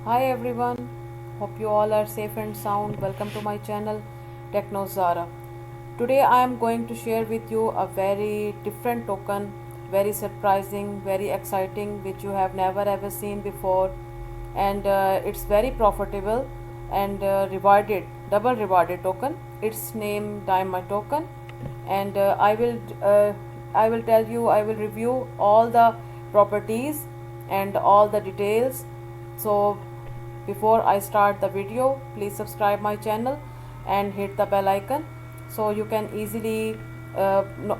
Hi everyone, hope you all are safe and sound. Welcome to my channel TechnoZara. Today I am going to share with you a very different token, very surprising, very exciting, which you have never ever seen before, and it's very profitable and rewarded, double rewarded token. It's named Diamond token, and I will tell you, I will review all the properties and all the details. So before I start the video, please subscribe my channel and hit the bell icon so you can easily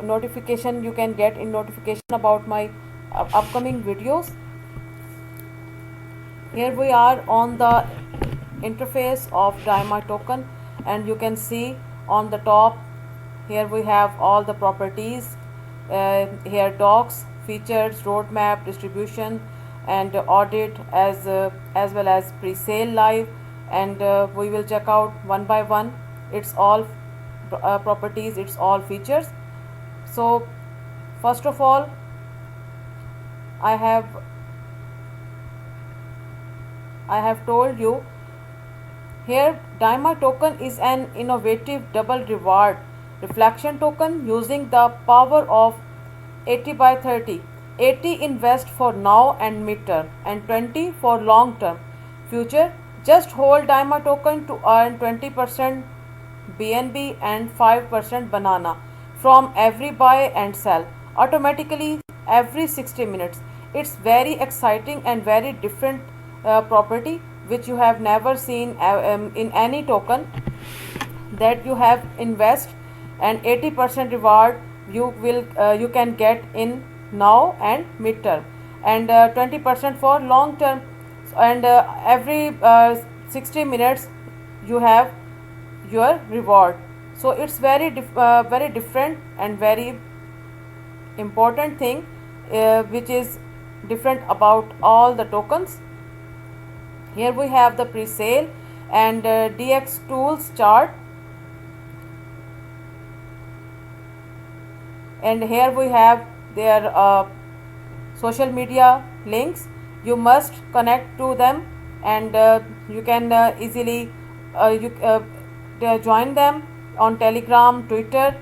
notification you can get in notification about my upcoming videos. Here we are on the interface of Dynamite token, and you can see on the top here we have all the properties, here docs, features, roadmap, distribution, and audit, as well as pre-sale live, and we will check out one by one. It's all properties, it's all features. So first of all, I have told you here Dynamite token is an innovative double reward reflection token using the power of 80 by 30. 80 invest for now and mid-term, and 20 for long-term future. Just hold Dynamite token to earn 20% BNB and 5% banana from every buy and sell automatically every 60 minutes. It's very exciting and very different property which you have never seen in any token, that you have invest and 80% reward you can get in now and mid-term, and 20% for long term, and every 60 minutes you have your reward. So it's very different and very important thing which is different about all the tokens. Here we have the pre-sale and DX tools chart, and here we have their social media links. You must connect to them, and you can easily join them on Telegram, Twitter,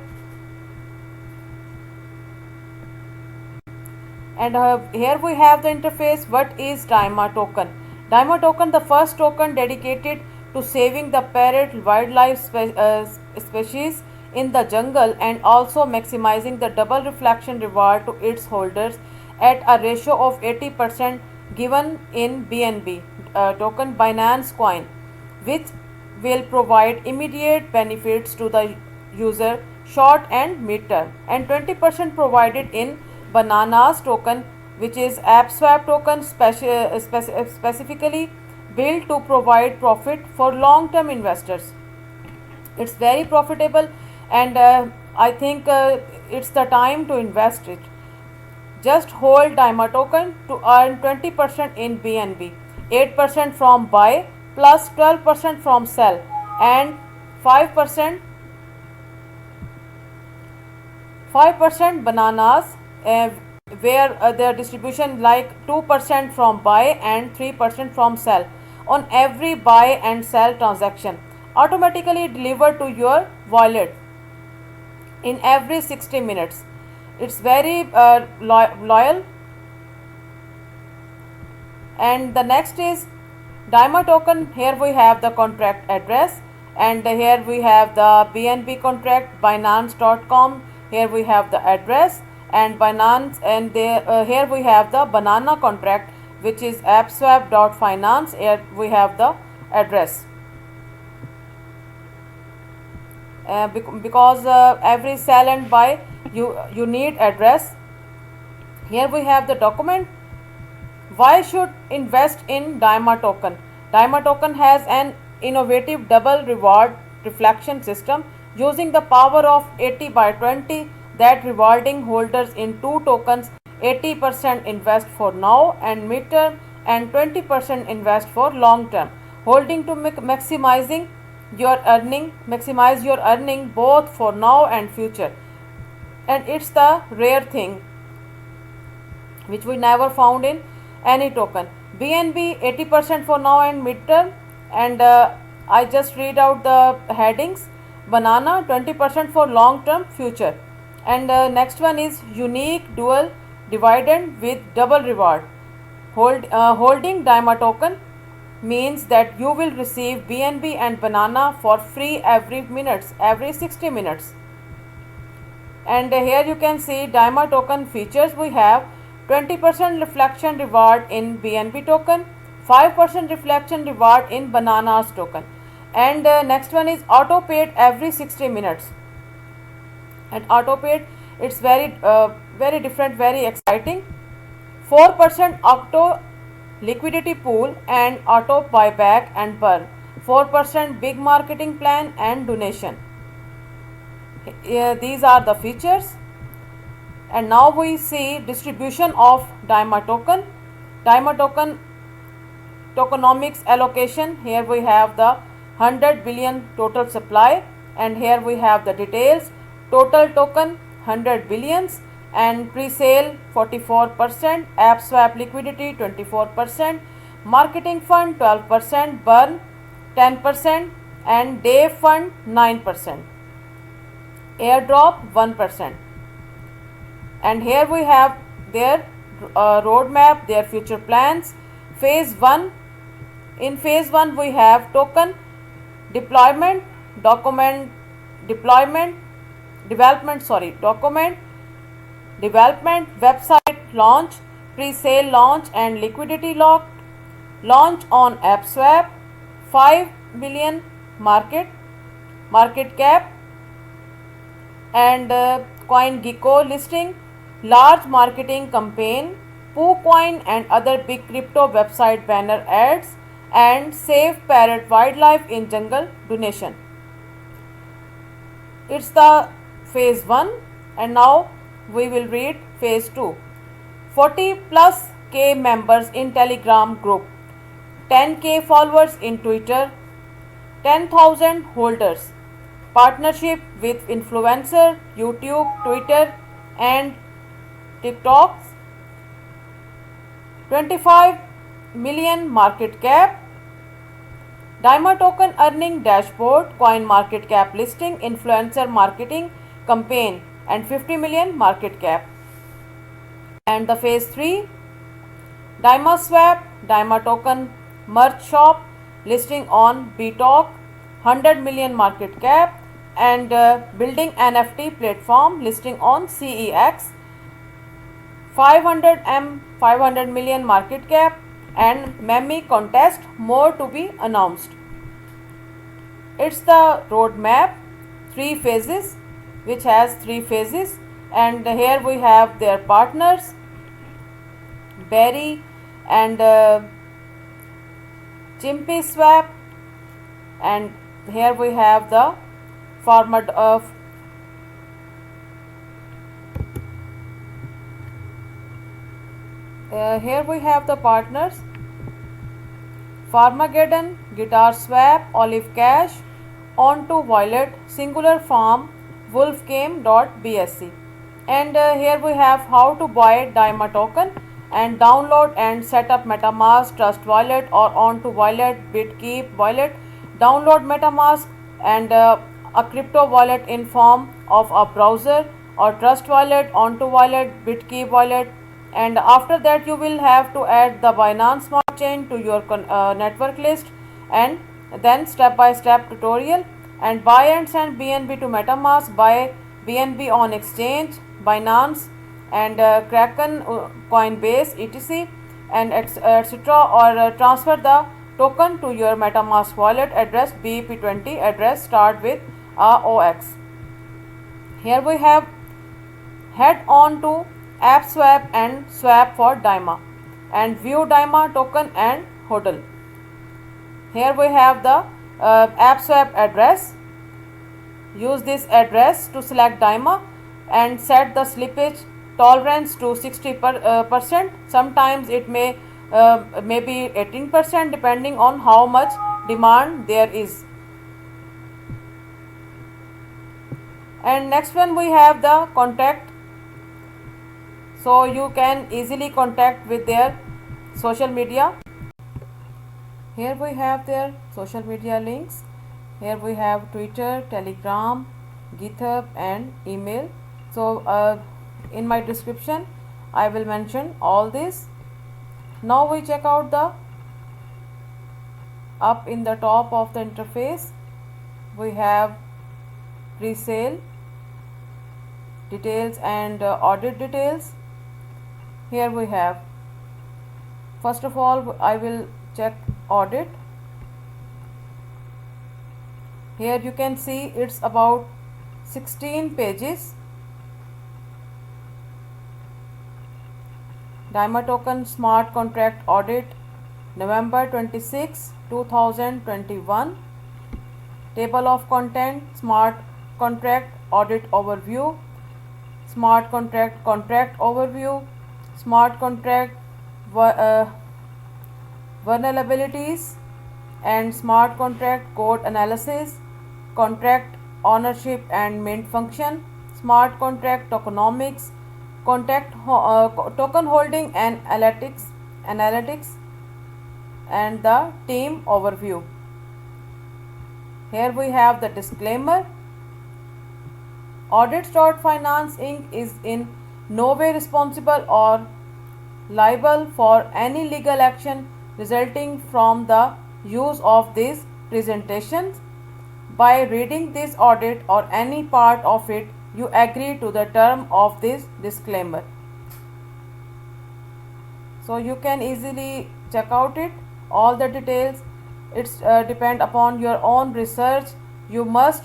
and here we have the interface. What is Dynamite token? Dynamite token, the first token dedicated to saving the parrot wildlife species in the jungle, and also maximizing the double reflection reward to its holders at a ratio of 80% given in BNB token Binance coin, which will provide immediate benefits to the user short and mid term, and 20% provided in Bananas token, which is AppSwap token specifically built to provide profit for long term investors. It's very profitable, and I think it's the time to invest it. Just hold Dynamite token to earn 20% in BNB, 8% from buy plus 12% from sell, and 5% bananas, where their distribution like 2% from buy and 3% from sell on every buy and sell transaction, automatically delivered to your wallet in every 60 minutes. It's very loyal. And the next is Dynamite token. Here we have the contract address, and here we have the BNB contract Binance.com. Here we have the address and Binance, and here we have the banana contract, which is appswap.finance. Here we have the address. Because every sell and buy you need address. Here we have the document. Why should invest in Dynamite token? Dynamite token has an innovative double reward reflection system using the power of 80 by 20, that rewarding holders in two tokens 80% invest for now and mid term, and 20% invest for long term, holding to maximize your earning both for now and future. And it's the rare thing which we never found in any token. BNB 80% for now and midterm, and I just read out the headings. Banana 20% for long term future, and next one is unique dual dividend with double reward. Holding DIMA token means that you will receive BNB and banana for free every 60 minutes. And here you can see DIMA token features. We have 20% reflection reward in BNB token, 5% reflection reward in bananas token, and next one is auto paid every 60 minutes. And auto paid, it's very different, very exciting. 4% auto liquidity pool and auto buyback and burn, 4% big marketing plan and donation. These are the features. And now we see distribution of DIMA token. DIMA token tokenomics allocation. Here we have the 100 billion total supply, and here we have the details. Total token 100 billions, and pre-sale 44%, app swap liquidity 24%, marketing fund 12%, burn 10%, and day fund 9%, airdrop 1%. And here we have their roadmap, their future plans. Phase 1. In phase 1 we have token development, website launch, pre-sale launch and liquidity lock, launch on AppSwap, 5 million market cap, and CoinGecko listing, large marketing campaign, PooCoin and other big crypto website banner ads, and Save Parrot Wildlife in Jungle donation. It's the phase 1, and now we will read phase 2. 40 plus K members in Telegram group, 10K followers in Twitter, 10,000 holders, partnership with influencer, YouTube, Twitter and TikTok, 25 million market cap, DIMA token earning dashboard, coin market cap listing, influencer marketing campaign, and 50 million market cap. And the phase 3, DIMA swap, DIMA token merch shop listing on BTalk, 100 million market cap, and building NFT platform listing on CEX, 500 million market cap, and meme contest, more to be announced. It's the roadmap, 3 phases, which has 3 phases, and here we have their partners, Berry and Chimpy Swap, and here we have the format of here we have the partners, Farmageddon, Guitar Swap, Olive Cash, On2 Violet, Singular Farm, Wolfgame.bsc. And here we have how to buy DIMA token and download and set up MetaMask, Trust Wallet or On2 Wallet, BitKeep Wallet, download MetaMask and a crypto wallet in form of a browser or Trust Wallet, On2 Wallet, BitKeep Wallet. And after that you will have to add the Binance Smart Chain to your network list, and then step by step tutorial, and buy and send BNB to MetaMask, buy BNB on exchange, Binance and Kraken, Coinbase, etc. and etc. or transfer the token to your MetaMask wallet address, BEP20 address start with OX. Here we have head on to AppSwap and swap for DIMA and view DIMA token and HODL. Here we have the AppSwap address. Use this address to select DIMA and set the slippage tolerance to 60%. Sometimes it may be 18% depending on how much demand there is. And next one we have the contact. So you can easily contact with their social media. Here we have their social media links. Here we have Twitter, Telegram, GitHub and email. So in my description I will mention all this. Now we check out the up in the top of the interface. We have pre-sale details and audit details. Here we have, first of all I will check audit. Here you can see it's about 16 pages. DYMA token smart contract audit November 26, 2021. Table of content, smart contract audit overview, smart contract overview, smart contract vulnerabilities and smart contract code analysis, contract ownership and mint function, smart contract tokenomics, token holding and analytics and the team overview. Here we have the disclaimer. Audits.finance Inc. is in no way responsible or liable for any legal action resulting from the use of these presentations. By reading this audit or any part of it, you agree to the term of this disclaimer. So you can easily check out it, all the details. It's depend upon your own research. You must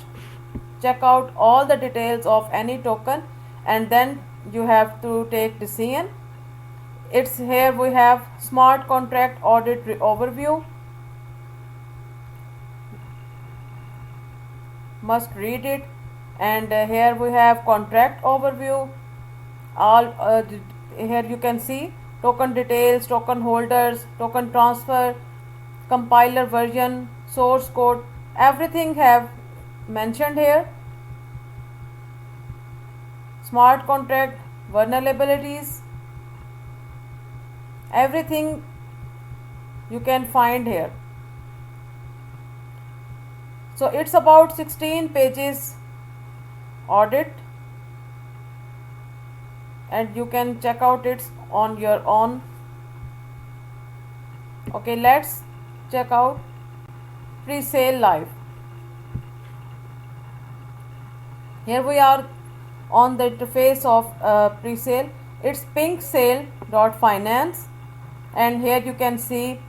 check out all the details of any token and then you have to take decision. It's here we have smart contract audit overview. Must read it. And here we have contract overview. All here you can see token details, token holders, token transfer, compiler version, source code, everything have mentioned here. Smart contract vulnerabilities, everything you can find here. So it's about 16 pages audit and you can check out it on your own. Okay, let's check out pre-sale live. Here we are on the interface of pre-sale. It's pinksale.finance and here you can see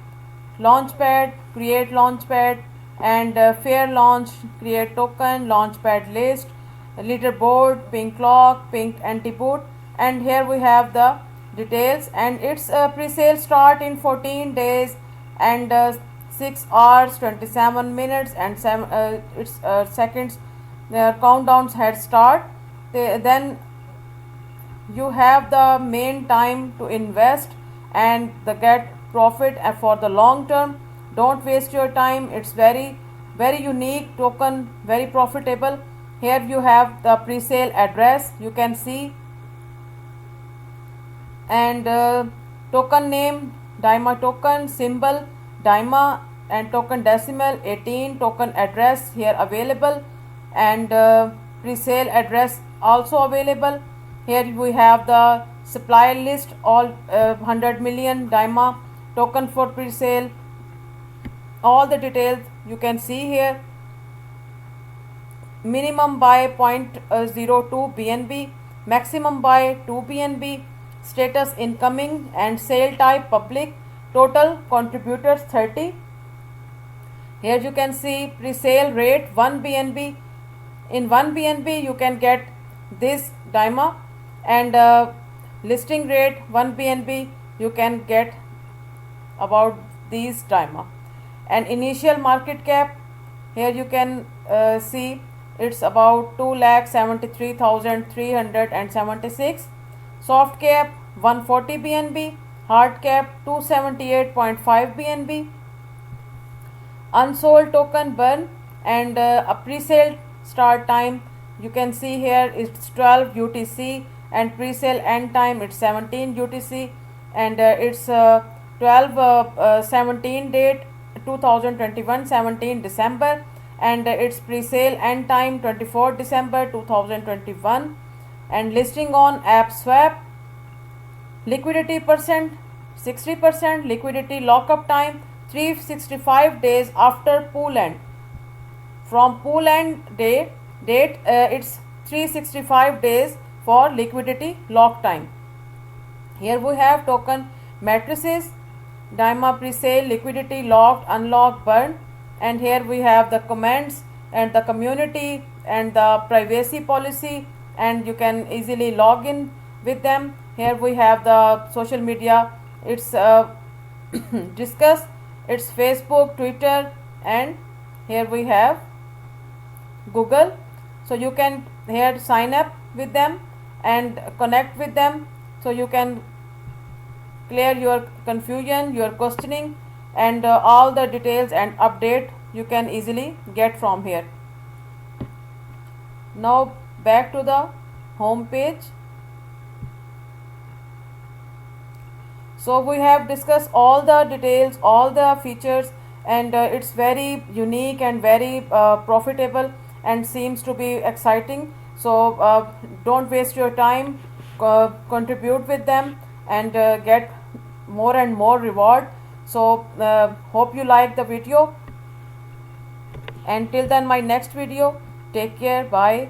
launchpad, create launchpad and fair launch, create token, launchpad list, leaderboard, pink lock, pink anti-boot, and here we have the details. And its pre-sale start in 14 days and 6 hours 27 minutes and its seconds. Their countdowns had start. Then you have the main time to invest and the get profit for the long term. Don't waste your time. It's very unique token, very profitable. Here you have the pre-sale address, you can see, and token name DYMA token, symbol DYMA and token decimal 18, token address here available and pre-sale address also available. Here we have the supply list, all 100 million DYMA token for pre-sale. All the details you can see here. Minimum buy 0.02 BNB, maximum buy 2 BNB, status incoming and sale type public, total contributors 30. Here you can see pre-sale rate 1 BNB. In 1 BNB you can get this DYMA and listing rate 1 BNB you can get about these DYMA. And initial market cap, here you can see it's about 2,73,376. Soft cap 140 BNB, hard cap 278.5 BNB. Unsold token burn and a pre-sale start time you can see here it's 12 UTC and pre-sale end time it's 17 UTC and it's 12/17 date 2021 17 December, and its pre-sale end time 24 December 2021, and listing on AppSwap. Liquidity percent 60%, liquidity lockup time 365 days after pool end. From pool end date it's 365 days for liquidity lock time. Here we have token matrices, DYMA pre-sale, liquidity locked, unlocked, burn, and here we have the comments and the community and the privacy policy, and you can easily log in with them. Here we have the social media, it's discuss, it's Facebook, Twitter, and here we have Google. So you can here sign up with them and connect with them, so you can clear your confusion, your questioning, and all the details and update you can easily get from here. Now back to the home page. So we have discussed all the details, all the features, and it's very unique and very profitable and seems to be exciting. So don't waste your time, contribute with them, and get more and more reward. So hope you like the video. Until then, my next video, take care, bye.